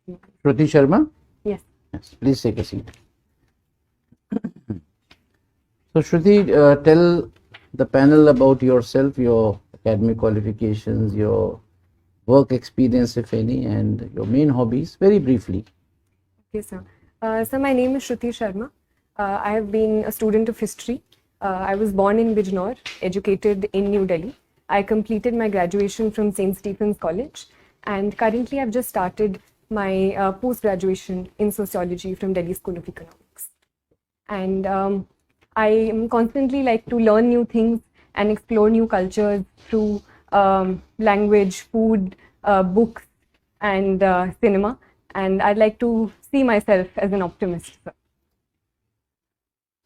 Shruti Sharma? Yes. Yes, please take a seat. So Shruti, tell the panel about yourself, your academic qualifications, your work experience, if any, and your main hobbies, very briefly. Okay, sir. So my name is Shruti Sharma. I have been a student of history. I was born in Bijnor, educated in New Delhi. I completed my graduation from St. Stephen's College, and currently I've just started my post-graduation in sociology from Delhi School of Economics. And I am constantly like to learn new things and explore new cultures through language, food, books, and cinema. And I'd like to see myself as an optimist.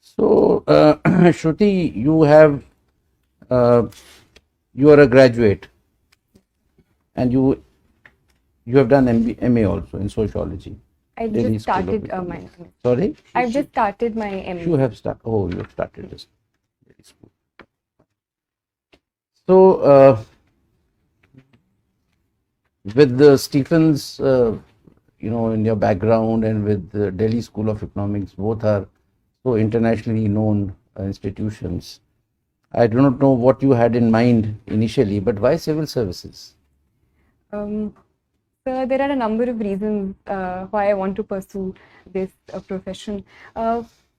So, Shruti, you are a graduate, and you have done MA also in sociology. I Delhi just School of started my. Economics. Sorry? I've just started my MA. You have started. Oh, you have started this. Very school. So, with the Stephens, in your background, and with the Delhi School of Economics, both are so internationally known institutions. I do not know what you had in mind initially, but why civil services? So there are a number of reasons why I want to pursue this profession.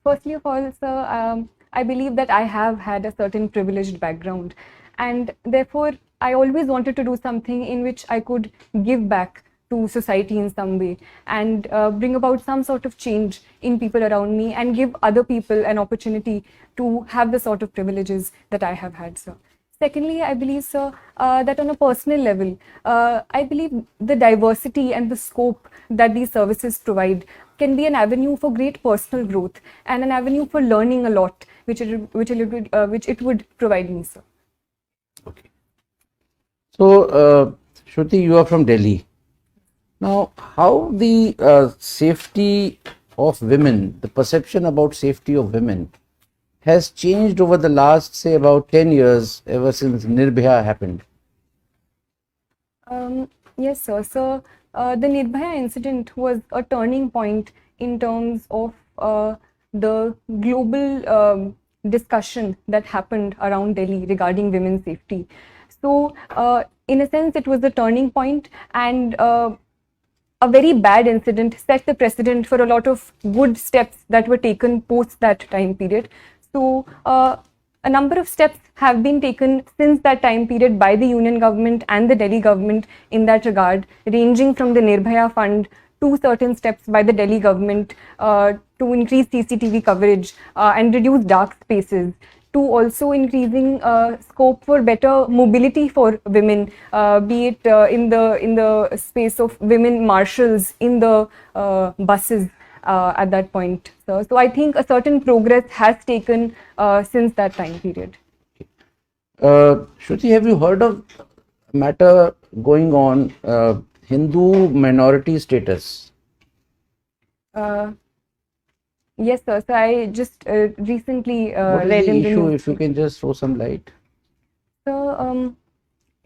Firstly of all, sir, I believe that I have had a certain privileged background, and therefore I always wanted to do something in which I could give back to society in some way and bring about some sort of change in people around me and give other people an opportunity to have the sort of privileges that I have had, sir. Secondly, I believe, sir, that on a personal level, I believe the diversity and the scope that these services provide can be an avenue for great personal growth and an avenue for learning a lot, which it would provide me, sir. Okay. So, Shruti, you are from Delhi. Now, how the safety of women, the perception about safety of women, has changed over the last, say, about 10 years, ever since Nirbhaya happened? Yes, sir. So, the Nirbhaya incident was a turning point in terms of the global discussion that happened around Delhi regarding women's safety. So, in a sense, it was a turning point, and a very bad incident set the precedent for a lot of good steps that were taken post that time period. So, a number of steps have been taken since that time period by the union government and the Delhi government in that regard, ranging from the Nirbhaya Fund to certain steps by the Delhi government to increase CCTV coverage and reduce dark spaces, to also increasing scope for better mobility for women, be it in the space of women marshals in the buses. At that point. So I think a certain progress has taken since that time period. Shruti, have you heard of a matter going on, Hindu minority status? Yes, sir. So I just recently What is read the in the issue, news. if you can just throw some light? So,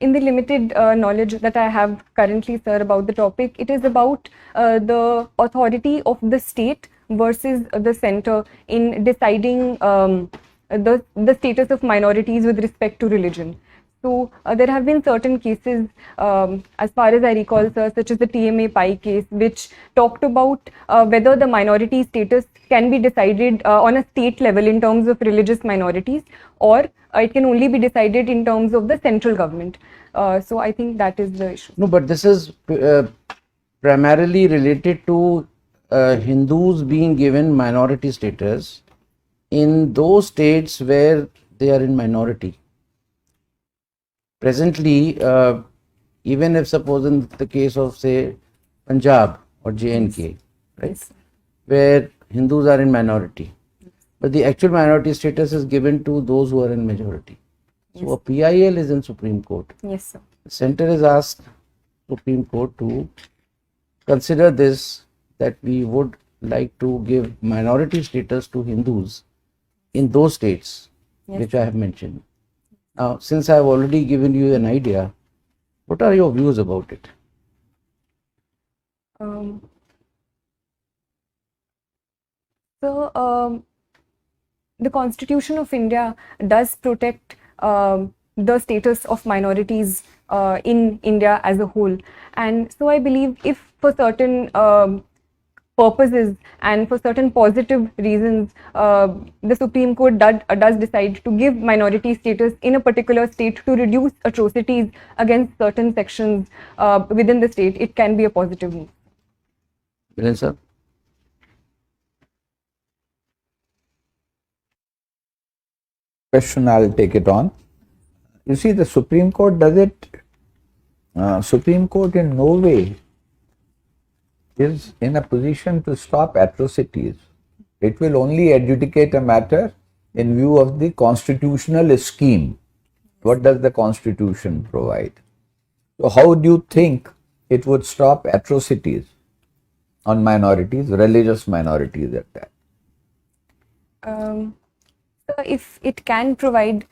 in the limited knowledge that I have currently, sir, about the topic, it is about the authority of the state versus the center in deciding the status of minorities with respect to religion. So there have been certain cases, as far as I recall, sir, such as the TMA Pi case, which talked about whether the minority status can be decided on a state level in terms of religious minorities, or it can only be decided in terms of the central government. So I think that is the issue. No, but this is primarily related to Hindus being given minority status in those states where they are in minority. Presently, even if suppose in the case of, say, Punjab or JNK, right, Yes. where Hindus are in minority, but the actual minority status is given to those who are in majority. So a PIL is in Supreme Court. Yes, sir. The center has asked Supreme Court to consider this, that we would like to give minority status to Hindus in those states which I have mentioned. Now, since I have already given you an idea, what are your views about it? Um, so, the Constitution of India does protect the status of minorities in India as a whole. And so I believe if for certain purposes and for certain positive reasons, the Supreme Court does decide to give minority status in a particular state to reduce atrocities against certain sections within the state, it can be a positive move. Viren sir? Question, I'll take it on. You see, the Supreme Court does it. Supreme Court in no way is in a position to stop atrocities. It will only adjudicate a matter in view of the constitutional scheme. What does the Constitution provide? So how do you think it would stop atrocities on minorities, religious minorities at that? So if it can provide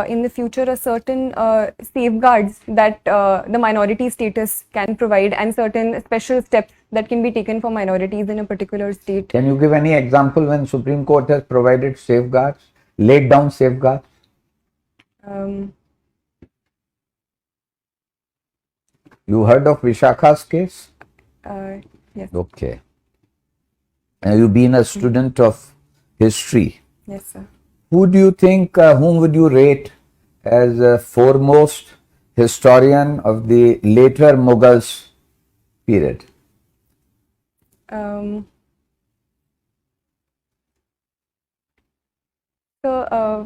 in the future a certain safeguards that the minority status can provide and certain special steps that can be taken for minorities in a particular state. Can you give any example when Supreme Court has provided safeguards, laid down safeguards? You heard of Vishakha's case? Yes. Okay. You've been a student of history. Yes, sir. Who do you think, whom would you rate as a foremost historian of the later Mughals period? So,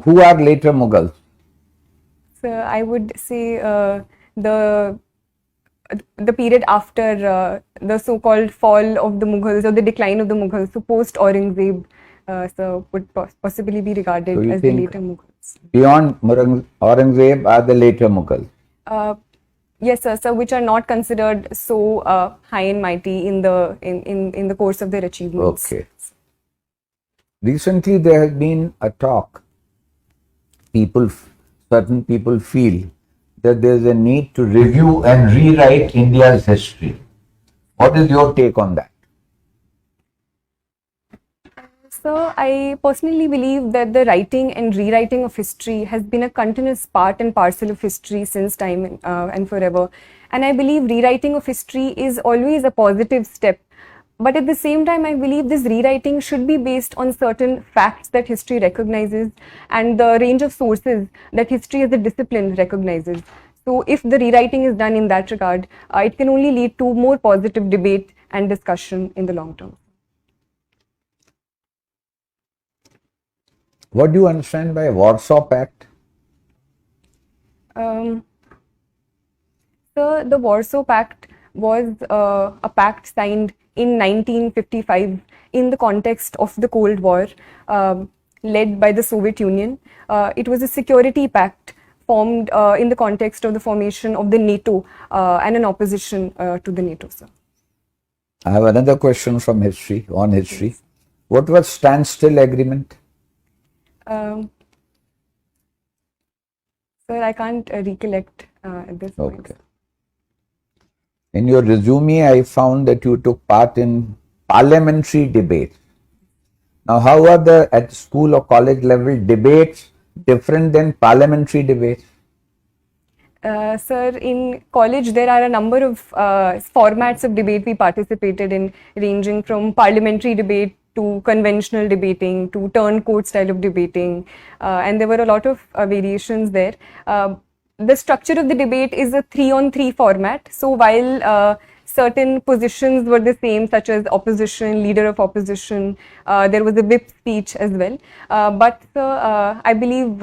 Who are later Mughals? so I would say the period after the so-called fall of the Mughals or the decline of the Mughals, so post Aurangzeb, so would possibly be regarded So you as the think later Mughals. beyond Aurangzeb are the later Mughals? Yes, sir. So which are not considered so high and mighty in the course of their achievements. Okay. Recently there has been a talk. Certain people feel that there is a need to review and rewrite India's history. What is your take on that? So I personally believe that the writing and rewriting of history has been a continuous part and parcel of history since time and forever. And I believe rewriting of history is always a positive step. But at the same time, I believe this rewriting should be based on certain facts that history recognizes and the range of sources that history as a discipline recognizes. So if the rewriting is done in that regard, it can only lead to more positive debate and discussion in the long term. What do you understand by Warsaw Pact? So the Warsaw Pact was a pact signed in 1955 in the context of the Cold War, led by the Soviet Union. It was a security pact formed in the context of the formation of the NATO and an opposition to the NATO, sir. I have another question from history, on history. What was standstill agreement? Sir, I can't recollect at this point. Okay. In your resume, I found that you took part in parliamentary debates. Now, how are at school or college level debates different than parliamentary debates? Sir, in college there are a number of formats of debate we participated in, ranging from parliamentary debate to conventional debating to turncoat style of debating, and there were a lot of variations there. The structure of the debate is a 3-on-3 format. So while certain positions were the same, such as opposition, leader of opposition, there was a whip speech as well. But I believe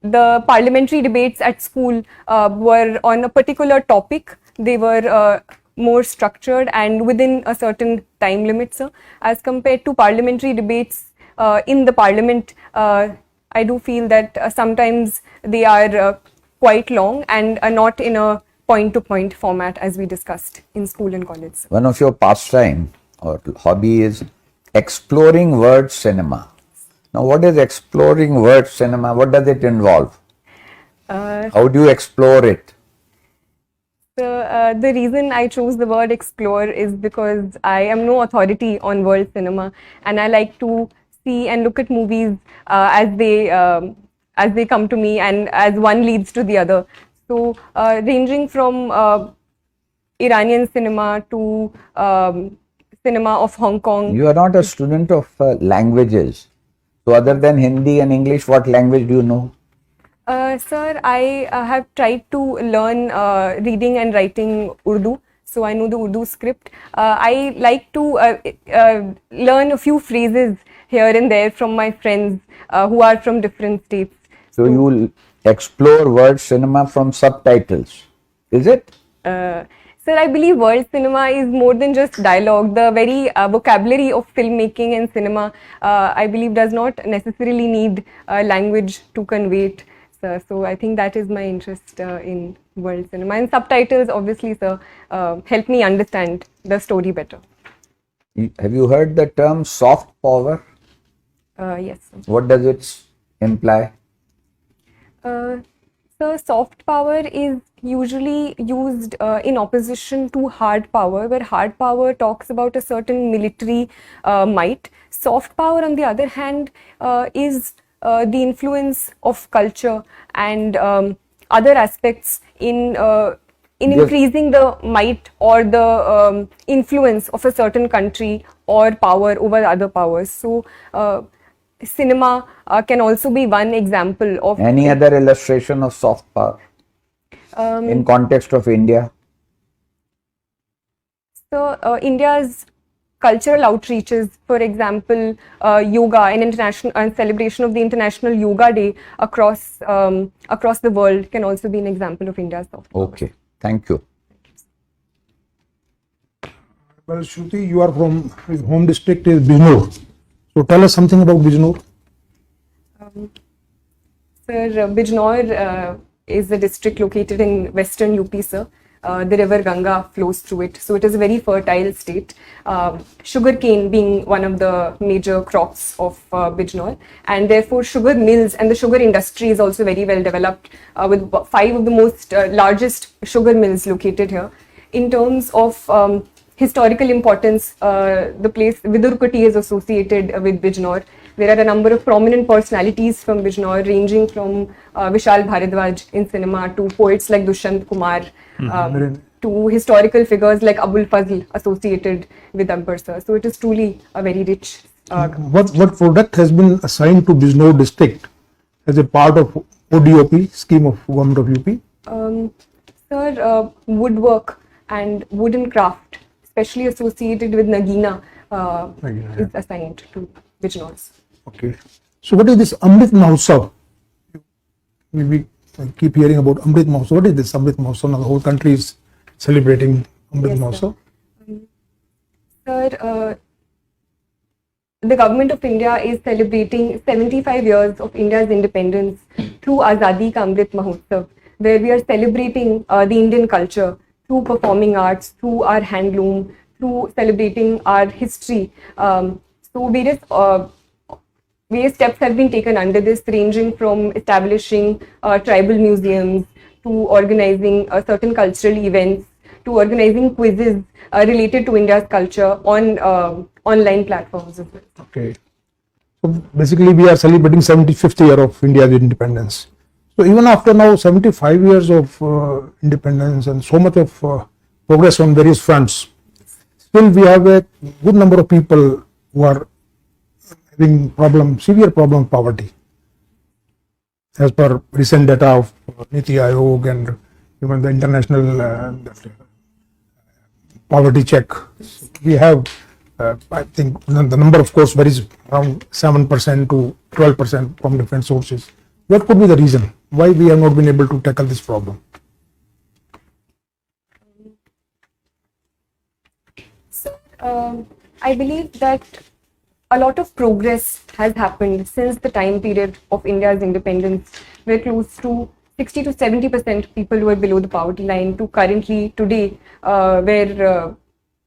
the parliamentary debates at school were on a particular topic. They were more structured and within a certain time limit, sir. As compared to parliamentary debates in the parliament, I do feel that sometimes they are quite long and are not in a point-to-point format as we discussed in school and college. One of your pastime or hobby is exploring word cinema. Now, what is exploring word cinema? What does it involve? How do you explore it? So the reason I chose the word explore is because I am no authority on world cinema, and I like to see and look at movies as they come to me, and as one leads to the other. So ranging from Iranian cinema to cinema of Hong Kong. You are not a student of languages. So other than Hindi and English, what language do you know? Sir, I have tried to learn reading and writing Urdu, so I know the Urdu script. I like to learn a few phrases here and there from my friends who are from different states. So you will explore world cinema from subtitles, is it? Sir, I believe world cinema is more than just dialogue. The very vocabulary of filmmaking and cinema, I believe, does not necessarily need language to convey it. Sir. So I think that is my interest in world cinema. And subtitles, obviously, sir, help me understand the story better. Have you heard the term soft power? Yes, sir. What does it imply? So soft power is usually used in opposition to hard power, where hard power talks about a certain military might. Soft power, on the other hand, is the influence of culture and other aspects in increasing the might or the influence of a certain country or power over other powers. So cinema can also be one example of any other illustration of soft power in context of India. So India's cultural outreaches, for example, yoga and international celebration of the International Yoga Day across the world can also be an example of India's soft power. Okay, thank you. Well, Shruti, you are from your home district is Bijnor. So tell us something about Bijnor. Sir, Bijnor is a district located in western UP, sir. The river Ganga flows through it, so it is a very fertile state. Sugarcane being one of the major crops of Bijnor, and therefore sugar mills and the sugar industry is also very well developed, with 5 of the most largest sugar mills located here. In terms of historical importance, the place Vidurkoti is associated with Bijnor. There are a number of prominent personalities from Bijnor, ranging from Vishal Bharadwaj in cinema to poets like Dushyant Kumar, to historical figures like Abul Fazl associated with Akbar, sir. So it is truly a very rich. What product has been assigned to Bijnor district as a part of ODOP scheme of government of UP? Sir, woodwork and wooden craft, especially associated with Nagina, is assigned to Bijnor. Okay. So what is this Amrit Mahotsav? We keep hearing about Amrit Mahotsav. What is this Amrit Mahotsav? Now the whole country is celebrating Amrit Mahotsav. Sir, the government of India is celebrating 75 years of India's independence through Azadi Ka Amrit Mahotsav, where we are celebrating the Indian culture through performing arts, through our handloom, through celebrating our history. So various steps have been taken under this, ranging from establishing tribal museums to organizing certain cultural events to organizing quizzes related to India's culture on online platforms as well. Okay. So basically we are celebrating 75th year of India's independence. So even after now 75 years of independence and so much of progress on various fronts, still we have a good number of people who are having severe problem of poverty. As per recent data of Niti Aayog and even the international poverty check, we have, I think the number of course varies around 7% to 12% from different sources. What could be the reason why we have not been able to tackle this problem? So, I believe that a lot of progress has happened since the time period of India's independence, where close to 60 to 70% people were below the poverty line, to currently today, where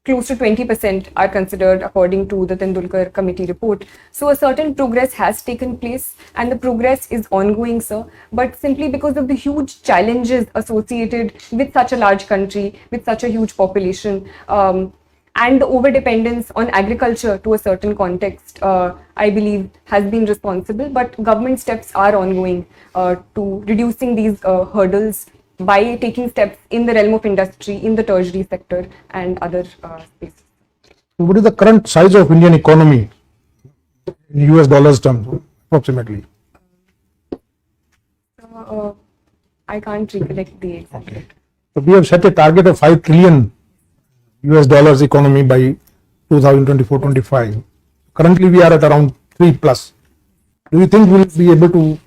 close to 20% are considered according to the Tendulkar committee report. So a certain progress has taken place and the progress is ongoing, sir. But simply because of the huge challenges associated with such a large country, with such a huge population, and the over-dependence on agriculture to a certain context, I believe has been responsible. But government steps are ongoing to reducing these hurdles by taking steps in the realm of industry, in the tertiary sector and other spaces. What is the current size of Indian economy in US dollars terms, approximately? I can't recollect the exact rate. So we have set a target of 5 trillion US dollars economy by 2024-25. Currently we are at around 3 plus. Do you think we'll be able to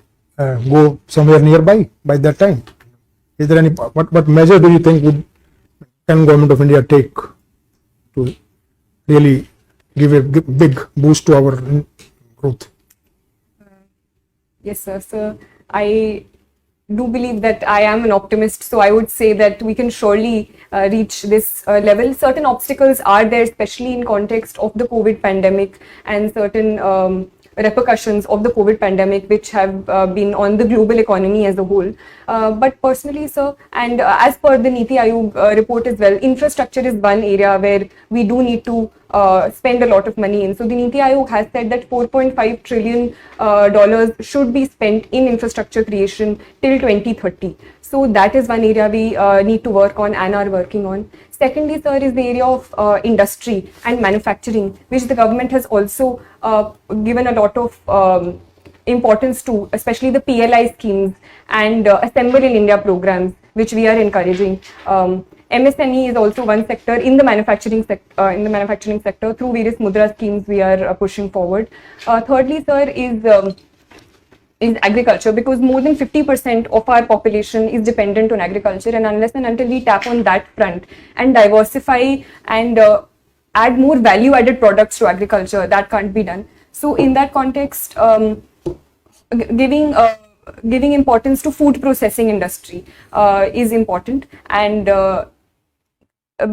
go somewhere nearby by that time? Is there any, what measure do you think can Government of India take to really give a big boost to our growth? Yes, sir. So I do believe that I am an optimist. So I would say that we can surely reach this level. Certain obstacles are there, especially in context of the COVID pandemic and certain repercussions of the COVID pandemic, which have been on the global economy as a whole. But personally, sir, and as per the Niti Aayog report as well, infrastructure is one area where we do need to spend a lot of money in. So the Niti Aayog has said that $4.5 trillion should be spent in infrastructure creation till 2030. So that is one area we need to work on and are working on. Secondly, sir, is the area of industry and manufacturing, which the government has also given a lot of importance to, especially the PLI schemes and Assemble in India programs, which we are encouraging. MSME is also one sector in the manufacturing sector. Through various Mudra schemes we are pushing forward. Thirdly, sir, is agriculture, because more than 50% of our population is dependent on agriculture, and unless and until we tap on that front and diversify and add more value added products to agriculture, that can't be done. So in that context, giving importance to food processing industry is important, and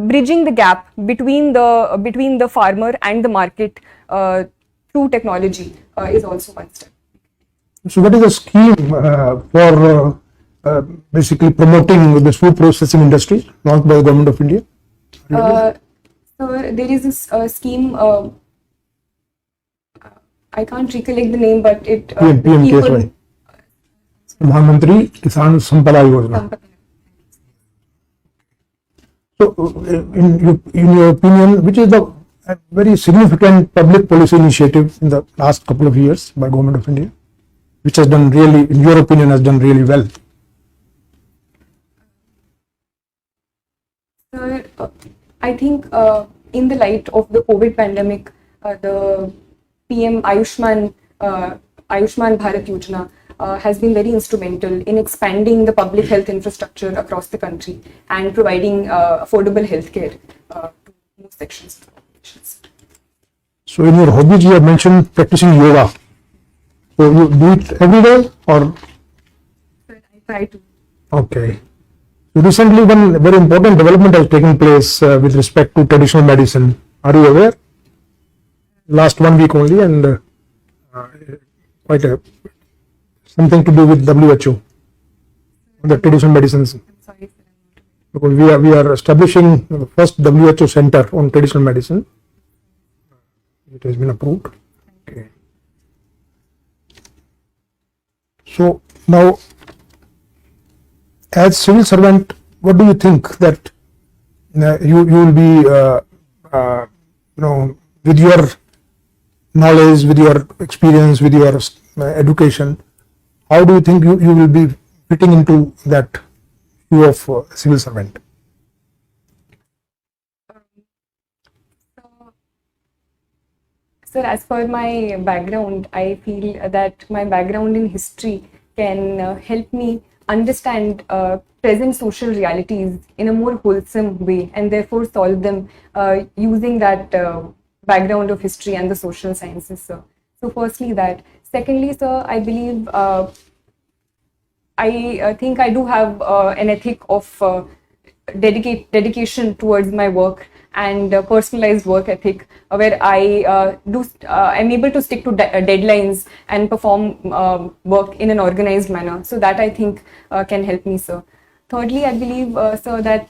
bridging the gap between the farmer and the market through technology is also one step. So what is the scheme for basically promoting this food processing industry launched by the Government of India? So there is this scheme, I can't recollect the name, but it PM Pradhan Mantri Kisan Sampada Yojana. So in your opinion, which is the very significant public policy initiative in the last couple of years by Government of India, which has done really, in your opinion, has done really well? Sir, I think in the light of the COVID pandemic, the PM Ayushman Bharat Yojana has been very instrumental in expanding the public health infrastructure across the country and providing affordable healthcare to most sections of the populations. So in your hobbies, you have mentioned practicing yoga. So you do it every day, or? I try to. Okay. So recently, one very important development has taken place with respect to traditional medicine. Are you aware? Last 1 week only, and quite something to do with WHO, the traditional medicines. I'm sorry, sir. Because we are establishing the first WHO center on traditional medicine. It has been approved. Okay. So now, as civil servant, what do you think that you will be, with your knowledge, with your experience, with your education, how do you think you will be fitting into that view of civil servant? Sir, as per my background, I feel that my background in history can help me understand present social realities in a more wholesome way, and therefore solve them using that background of history and the social sciences, sir. So firstly that. Secondly, sir, I believe, I think I do have an ethic of dedication towards my work and personalized work ethic, where I am able to stick to deadlines and perform work in an organized manner. So that I think can help me, sir. Thirdly, I believe, sir, that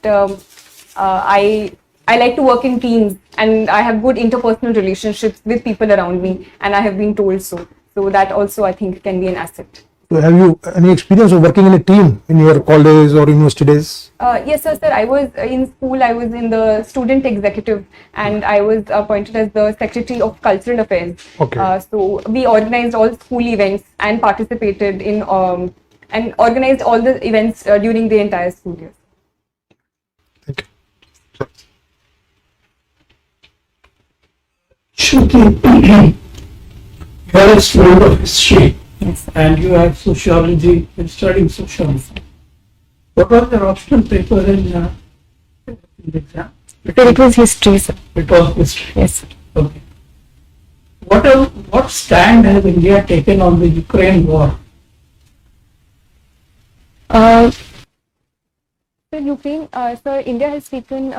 I like to work in teams, and I have good interpersonal relationships with people around me, and I have been told so. So that also I think can be an asset. So have you any experience of working in a team in your college or university days? Yes, sir. I was in school. I was in the student executive, and I was appointed as the secretary of cultural affairs. Okay. So we organized all school events and participated in and organized all the events during the entire school year. Thank you. Shruti, you are a student of history. Yes, sir. And you had sociology and studying sociology. What was your optional paper in the exam? It was history, sir. It was history. Yes, sir. Okay. What stand has India taken on the Ukraine war? So Ukraine, India has taken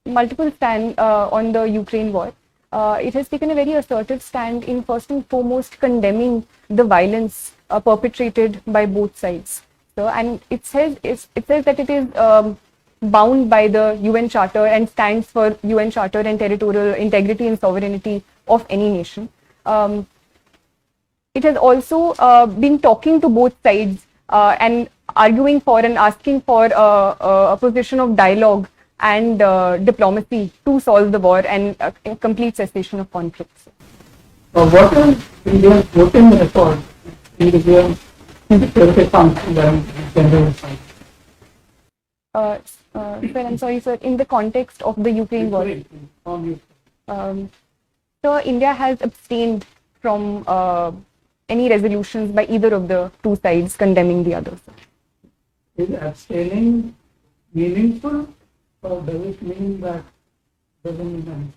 multiple stand on the Ukraine war. It has taken a very assertive stand in first and foremost condemning the violence perpetrated by both sides. So, and it says that it is bound by the UN Charter and stands for UN Charter and territorial integrity and sovereignty of any nation. It has also been talking to both sides and arguing for and asking for a position of dialogue and diplomacy to solve the war and a complete cessation of conflicts. What is India's voting record in the UN Security Council and General Assembly? Sir, I'm sorry, sir. In the context of the Ukraine war, so India has abstained from any resolutions by either of the two sides condemning the other. Sir. Is abstaining meaningful, or does it mean that doesn't mean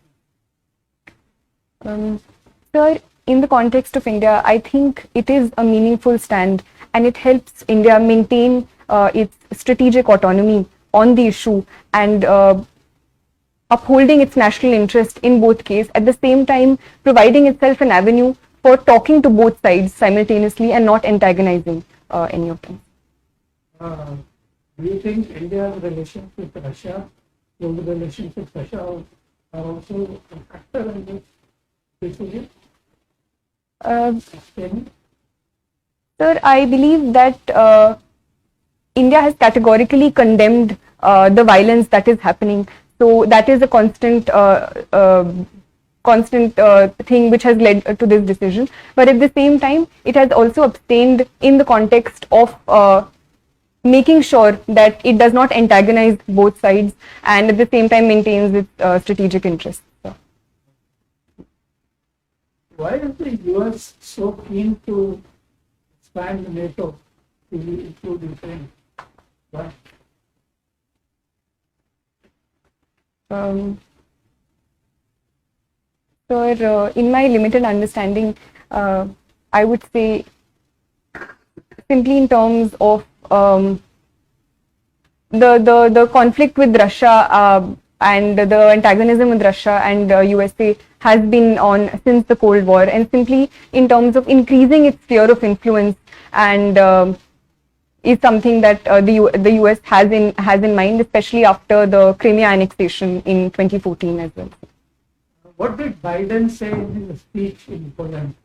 anything? Sir, in the context of India, I think it is a meaningful stand, and it helps India maintain its strategic autonomy on the issue and upholding its national interest in both cases, at the same time providing itself an avenue for talking to both sides simultaneously and not antagonizing any of them. Do you think India's relations with Russia, global relations with Russia, are also a factor in this decision? Sir, I believe that India has categorically condemned the violence that is happening. So that is a constant thing which has led to this decision. But at the same time, it has also abstained in the context of making sure that it does not antagonize both sides and at the same time maintains its strategic interests. So. Why is the US so keen to expand NATO to include Ukraine? Why? So, in my limited understanding, I would say simply in terms of the conflict with Russia and the antagonism with Russia and USA has been on since the Cold War, and simply in terms of increasing its sphere of influence and is something that the US has in mind, especially after the Crimea annexation in 2014 as well. What did Biden say in his speech in Poland?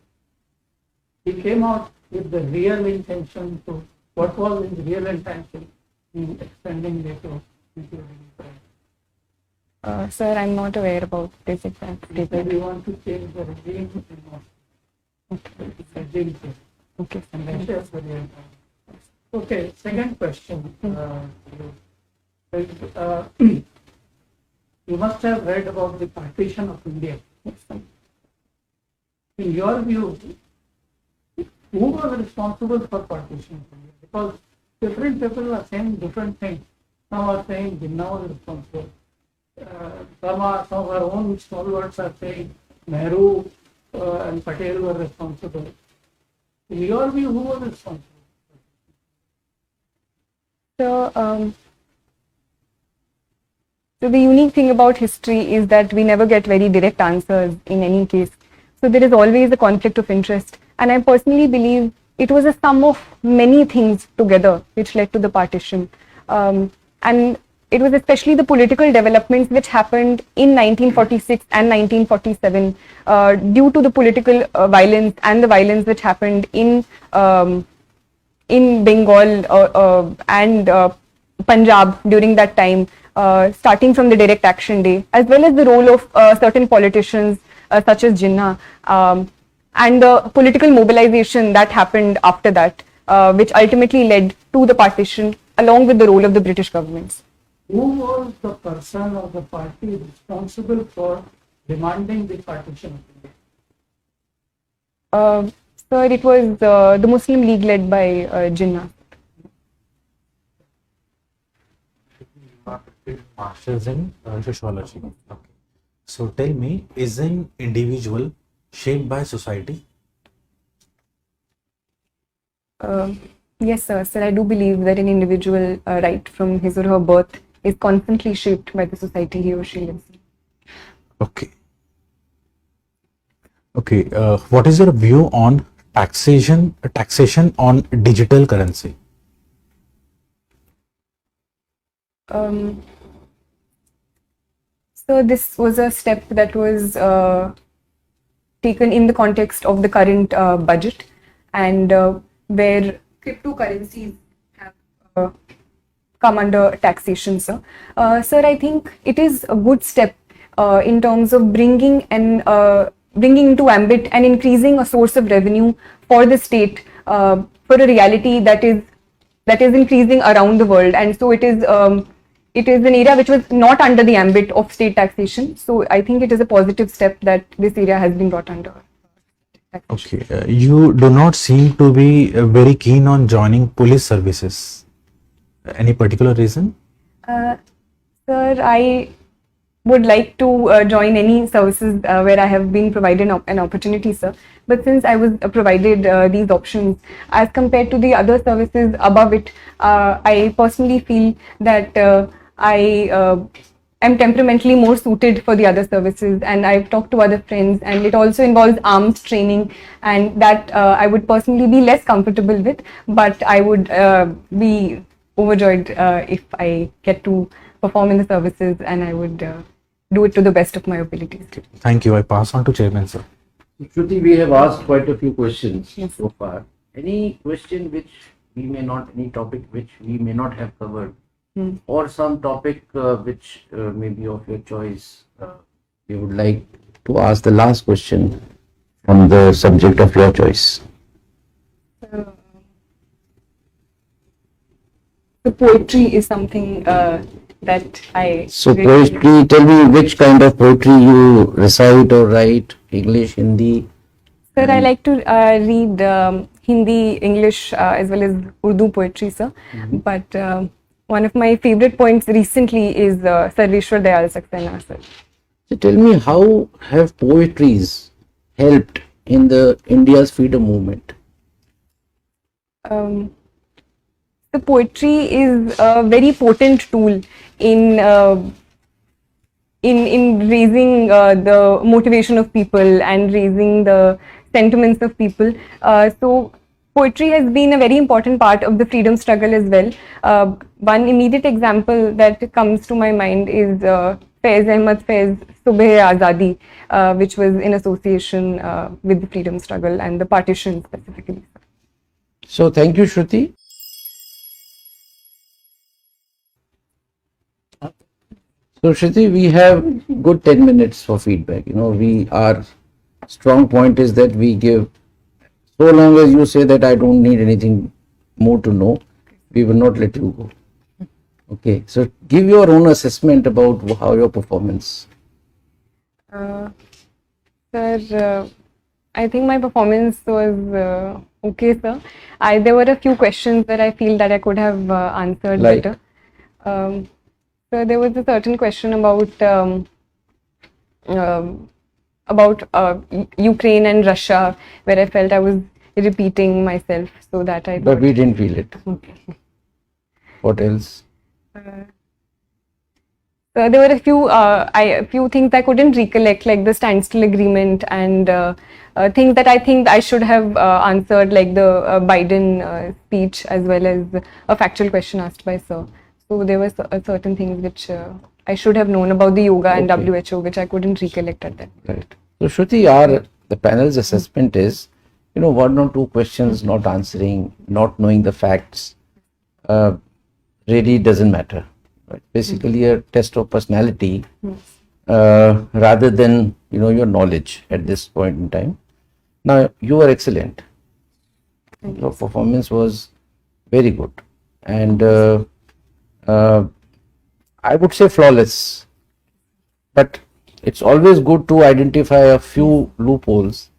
He came out with the real intention to, what was his real intention in extending NATO including Ukraine? Sir, I'm not aware about this exact He said statement. we want to change the regime in Moscow. Okay. Regime change. Okay. And Russia is the real time. Okay, second question. You must have read about the partition of India. In your view, who was responsible for partition of India? Because different people are saying different things. Some are saying Jinnah was responsible. Some of our own stalwarts are saying Nehru and Patel were responsible. In your view, who was responsible? So, So the unique thing about history is that we never get very direct answers in any case. So there is always a conflict of interest. And I personally believe it was a sum of many things together which led to the partition. And it was especially the political developments which happened in 1946 and 1947 due to the political violence and the violence which happened in Bengal and Punjab during that time, starting from the Direct Action Day, as well as the role of certain politicians such as Jinnah, and the political mobilization that happened after that, which ultimately led to the partition, along with the role of the British governments. Who was the person or the party responsible for demanding the partition of India? Sir, it was the Muslim League led by Jinnah. Masters in sociology. Okay. So tell me, is an individual shaped by society? Yes, sir. Sir, I do believe that an individual, right from his or her birth, is constantly shaped by the society he or she lives in. Okay. Okay. What is your view on taxation on digital currency? So this was a step that was taken in the context of the current budget, and where cryptocurrencies have come under taxation, sir. Sir, I think it is a good step in terms of bringing into ambit and increasing a source of revenue for the state for a reality that is increasing around the world, and so it is an area which was not under the ambit of state taxation. So I think it is a positive step that this area has been brought under taxation. Okay. You do not seem to be very keen on joining police services. Any particular reason? Sir, I would like to join any services where I have been provided an opportunity, sir. But since I was provided these options, as compared to the other services above it, I personally feel that I am temperamentally more suited for the other services, and I've talked to other friends, and it also involves arms training, and that I would personally be less comfortable with, but I would be overjoyed if I get to perform in the services, and I would do it to the best of my abilities. Thank you. I pass on to Chairman, sir. Shruti, we have asked quite a few questions Yes. so far. Any question any topic which we may not have covered, or some topic which may be of your choice, we would like to ask the last question from the subject of your choice. The poetry is something that I... So poetry, tell me which kind of poetry you recite or write, English, Hindi? Sir, I like to read Hindi, English, as well as Urdu poetry, sir. But one of my favorite points recently is Sarveshwar Dayal Saxena, sir. So tell me, how have poetries helped in the India's freedom movement? The poetry is a very potent tool in raising the motivation of people and raising the sentiments of people. So poetry has been a very important part of the freedom struggle as well. One immediate example that comes to my mind is Faiz Ahmad Faiz Subh Azadi, which was in association with the freedom struggle and the partition specifically. So thank you, Shruti. So Shruti, we have good 10 minutes for feedback. Our strong point is that we give, so long as you say that I don't need anything more to know, we will not let you go. Okay, so give your own assessment about how your performance. Sir, I think my performance was okay, sir. There were a few questions that I feel that I could have answered Like? better. So there was a certain question about Ukraine and Russia, where I felt I was repeating myself, so that I But thought, we didn't feel it. okay. What else? There were a few things I couldn't recollect, like the standstill agreement and things that I think I should have answered, like the Biden speech, as well as a factual question asked by Sir. So there were certain things which I should have known about the yoga and Okay. WHO, which I couldn't recollect at that. Right. So Shruti, the panel's assessment is, one or two questions not answering, not knowing the facts, really doesn't matter. Right? Basically, a test of personality rather than your knowledge at this point in time. Now you were excellent. Your performance was very good, and I would say flawless. But it's always good to identify a few loopholes.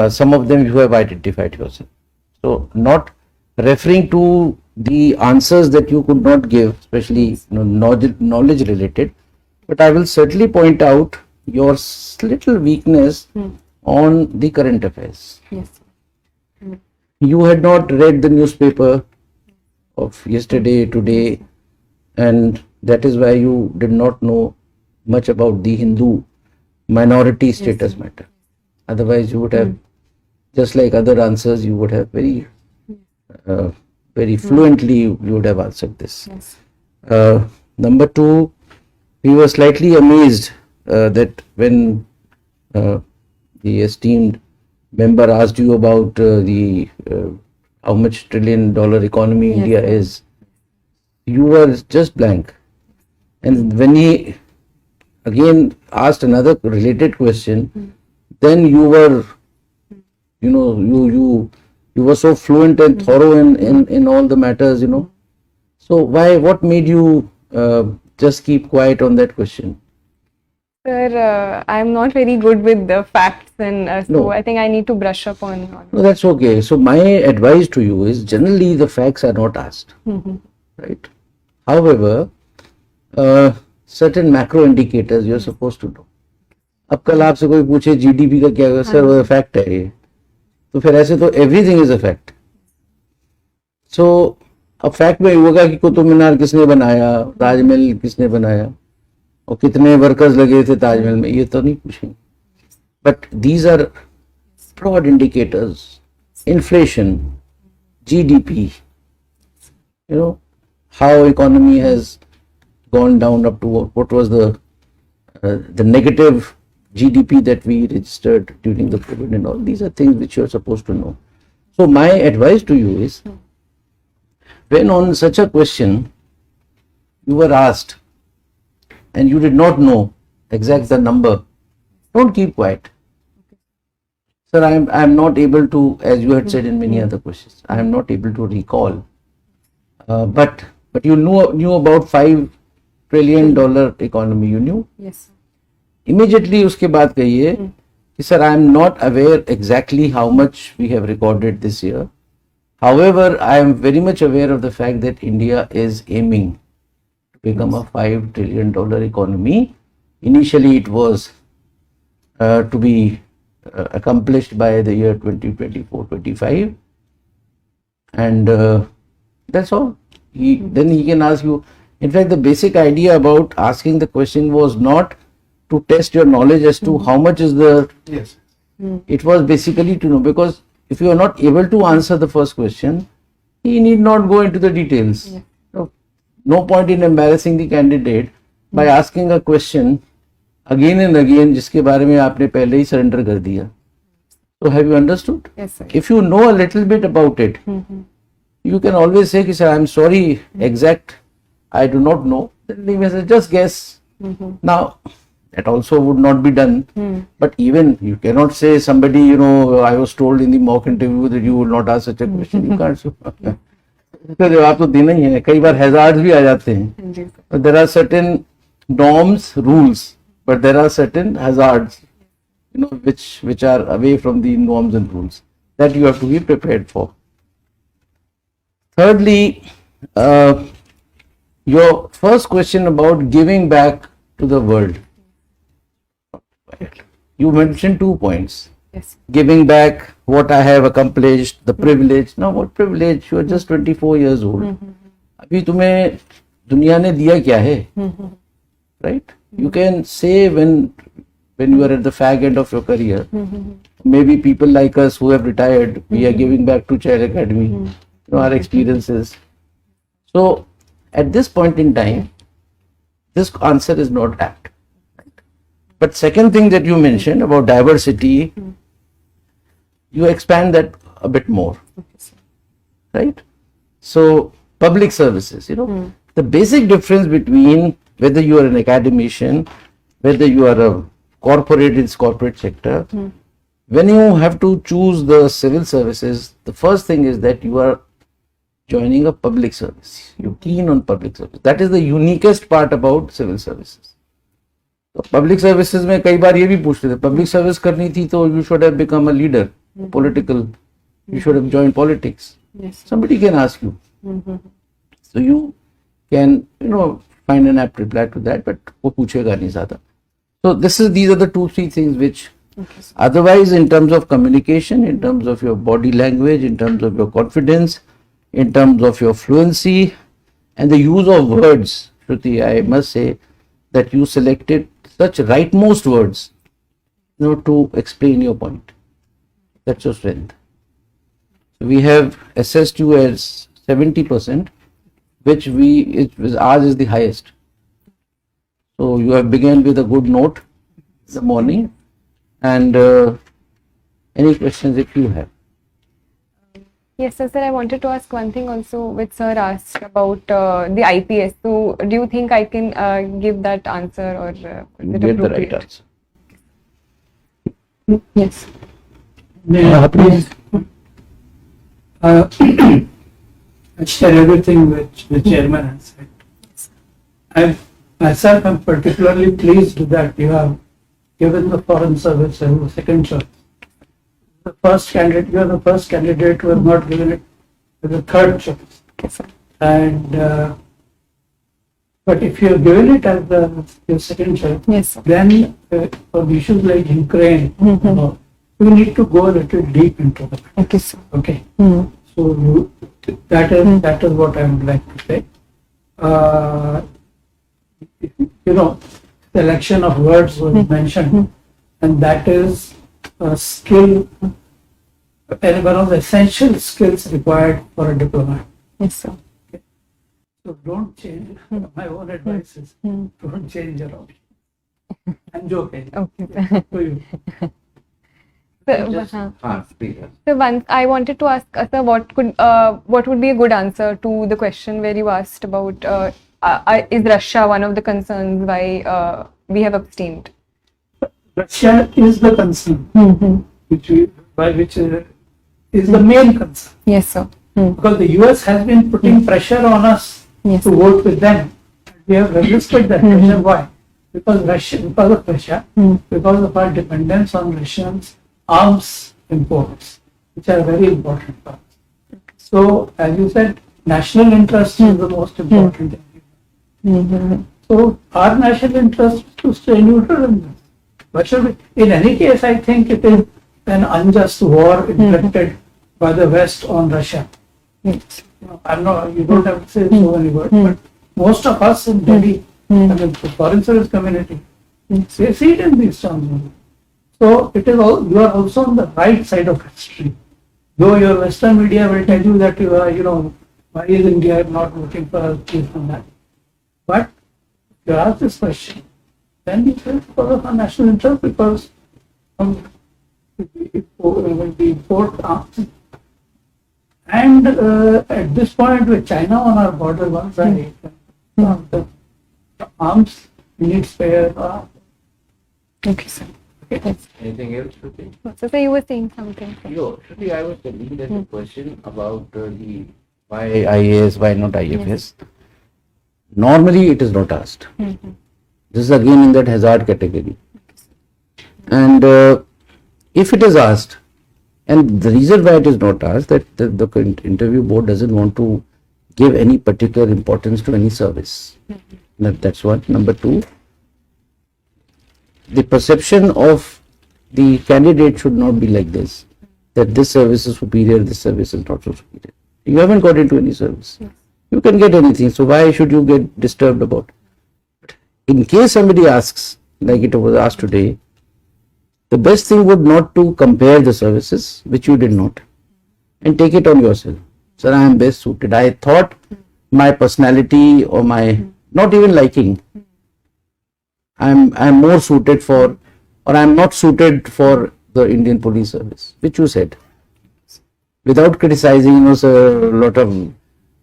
Some of them you have identified yourself. So not referring to the answers that you could not give, especially knowledge related, but I will certainly point out your little weakness on the current affairs. Yes. You had not read the newspaper of yesterday, today, and that is why you did not know much about the Hindu minority status matter. Otherwise, you would have, just like other answers, you would have very fluently, you would have answered this. Yes. Number two, we were slightly amazed that when the esteemed member asked you about the how much $1 trillion economy India is, you were just blank. And when he again asked another related question, then you were, you were so fluent and thorough in all the matters, So what made you just keep quiet on that question? Sir, I'm not very good with the facts, and so No. I think I need to brush up on. No, that's okay. So my advice to you is, generally the facts are not asked, right? However, certain macro indicators you're supposed to know. अब कल आपसे कोई पूछे GDP का क्या, sir वो fact है ये, तो फिर ऐसे तो एवरीथिंग इज अ फैक्ट. सो अब फैक्ट में होगा कि कुतुब मीनार किसने बनाया, ताजमहल किसने बनाया, और कितने वर्कर्स लगे थे ताजमहल में, ये तो नहीं पूछेंगे. But these are broad indicators, inflation, GDP, how economy has gone down up to what was the negative GDP that we registered during the COVID and all. These are things which you are supposed to know. So my advice to you is, when on such a question you were asked and you did not know exact the number, don't keep quiet. Sir, I am not able to, as you had said in many other questions, I am not able to recall. But you knew about $5 trillion economy. You knew. Yes. Immediately उसके बाद कहिए कि sir, I am not aware exactly how much we have recorded this year. However, I am very much aware of the fact that India is aiming to become a $5 trillion economy. Initially, it was to be accomplished by the year 2024-25, and that's all. Then he can ask you. In fact, the basic idea about asking the question was not to test your knowledge as to how much is the. Yes. It was basically to know, because if you are not able to answer the first question, he need not go into the details. Yeah. No point in embarrassing the candidate by asking a question again and again जिसके बारे में आपने पहले ही surrender कर दिया. So have you understood? Yes, sir. If you know a little bit about it, you can always say, sir, I'm sorry, exact, I do not know. Then they may say, just guess. Now, that also would not be done. But even you cannot say somebody, I was told in the mock interview that you will not ask such a question. You can't say. तो जवाब तो देना ही है. कई बार hazards भी आ जाते हैं. But there are certain norms, rules, but there are certain hazards, which are away from the norms and rules that you have to be prepared for. Thirdly, your first question about giving back to the world. You mentioned 2 points. Yes. Giving back what I have accomplished, the privilege. Now, what privilege? You are just 24 years old. अभी तुम्हें दुनिया ने दिया क्या है? right? You can say when you are at the fag end of your career, maybe people like us who have retired, we are giving back to Child Academy, our experiences. So at this point in time, this answer is not apt. But second thing that you mentioned about diversity, you expand that a bit more, right? So public services, the basic difference between whether you are an academician, whether you are a corporate in corporate sector, when you have to choose the civil services, the first thing is that you are joining a public service. You're keen on public service. That is the uniquest part about civil services. तो public services में कई बार ये भी पूछते थे, public service करनी थी तो you should have become a leader, political, you should have joined politics. Yes. Somebody can ask you. So you can, find an apt reply to that, but वो पूछेगा नहीं ज़्यादा. So these are the 2-3 things which otherwise in terms of communication, in terms of your body language, in terms of your confidence, in terms of your fluency and the use of words, Shruti, I must say that you selected such rightmost words, to explain your point. That's your strength. We have assessed you as 70%, which ours is the highest. So you have begun with a good note in the morning, and any questions if you have. Yes, sir. I wanted to ask one thing also, which sir asked about the IPS. So, do you think I can give that answer, or is You it get the appropriate? right answer. Yes. Please. I share everything which the chairman has said. Myself am particularly pleased that you have given the foreign service as a second choice. You are the first candidate who has not given it as a third choice. Yes, sir. And but if you have given it as your second choice, Yes, sir. then for issues like Ukraine, you need to go a little deep into it. Okay, sir. Okay. So that is what I would like to say. Selection of words was mentioned, and that is a skill, and one of the essential skills required for a diplomat. Yes, sir. So don't change. My own advice is don't change your option. I'm joking. Okay. To you. So once I wanted to ask sir, what would be a good answer to the question where you asked about is Russia one of the concerns why we have abstained? Russia is the concern, which is the main concern. Yes, sir. Because the US has been putting pressure on us Yes. to vote with them. We have resisted that pressure. Why? Because of Russia, because of our dependence on Russians' arms imports, which are very important for us. So, as you said, national interest is the most important thing. So, our national interest is to stay neutral in this. But should we, in any case, I think it is an unjust war inflicted by the West on Russia. Yes. You don't have to say so many words, but most of us in Delhi, the foreign service community, they see it in these terms. So it is you are also on the right side of history. Though your Western media will tell you that you are, why is India not looking for us from that? But if you ask this question, then you say because of our national interest, because we import arms. And at this point, with China on our border, one side, the arms we need spare. Okay, sir. Okay. Anything else, Shruti? So you were saying something. Shruti, I was telling that the question about the why IAS, why not IFS. Normally, it is not asked. This is again in that hazard category. And if it is asked, and the reason why it is not asked, that the interview board doesn't want to give any particular importance to any service. That's one. Number two, the perception of the candidate should not be like this, that this service is superior, this service is not so superior. You haven't got into any service. You can get anything, so why should you get disturbed about it? in case somebody asks, like it was asked today, the best thing would not to compare the services, which you did not, and take it on yourself. Sir, I am best suited. I thought my personality or my not even liking, I'm more suited for, or I'm not suited for the Indian police service, which you said. Without criticizing, sir, a lot of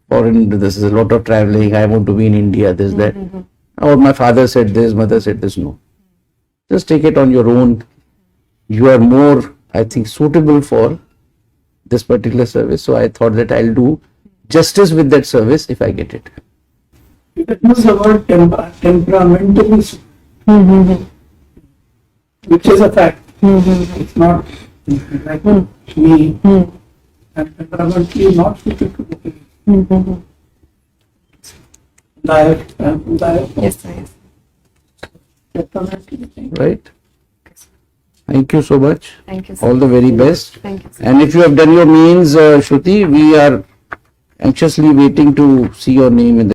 foreign, this is a lot of traveling, I want to be in India, this, that. Or my father said this, mother said this, no. Just take it on your own. You are more, I think, suitable for this particular service. So I thought that I'll do justice with that service if I get it. It was the word temperamentally, which is a fact. It's not like me. And temperamentally not suited to the diet. Yes, sir. Yes. Temperamentally. Right? Thank you so much. Thank you, sir. All the very best. Thank you, sir. And if you have done your means, Shruti, we are anxiously waiting to see your name in the